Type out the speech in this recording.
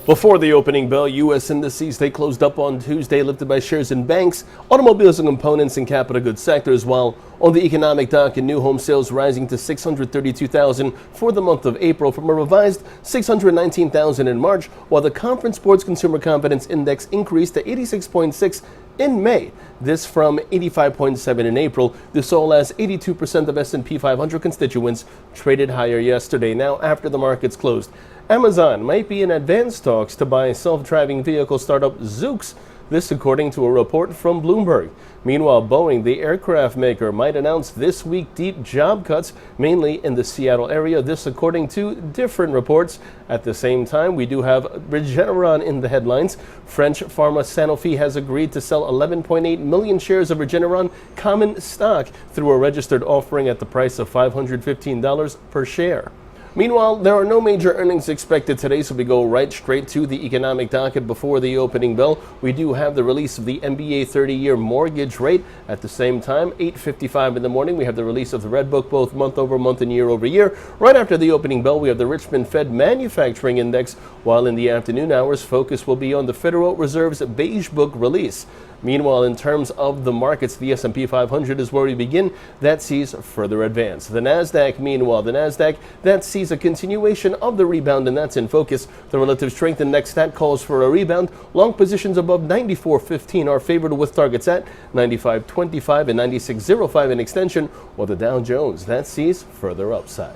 Before the opening bell, U.S. indices, they closed up on Tuesday, lifted by shares in banks, automobiles and components and capital goods sectors, while on the economic docket, new home sales rising to 632,000 for the month of April from a revised 619,000 in March, while the Conference Board's Consumer Confidence Index increased to 86.6 in May. This from 85.7 in April. This all as 82% of S&P 500 constituents traded higher yesterday. Now, after the markets closed, Amazon might be in advanced talks to buy self-driving vehicle startup Zoox. This according to a report from Bloomberg. Meanwhile, Boeing, the aircraft maker, might announce this week deep job cuts, mainly in the Seattle area. This according to different reports. At the same time, we do have Regeneron in the headlines. French pharma Sanofi has agreed to sell 11.8 million shares of Regeneron common stock through a registered offering at the price of $515 per share. Meanwhile, there are no major earnings expected today, so we go right straight to the economic docket before the opening bell. We do have the release of the NBA 30-year mortgage rate. At the same time, 8:55 in the morning, we have the release of the Red Book, both month over month and year over year. Right after the opening bell, we have the Richmond Fed Manufacturing Index, while in the afternoon hours, focus will be on the Federal Reserve's Beige Book release. Meanwhile, in terms of the markets, the S&P 500 is where we begin. That sees further advance. The Nasdaq, meanwhile, that sees a continuation of the rebound, and that's in focus. The relative strength index that calls for a rebound. Long positions above 94.15 are favored with targets at 95.25 and 96.05 in extension, while the Dow Jones, that sees further upside.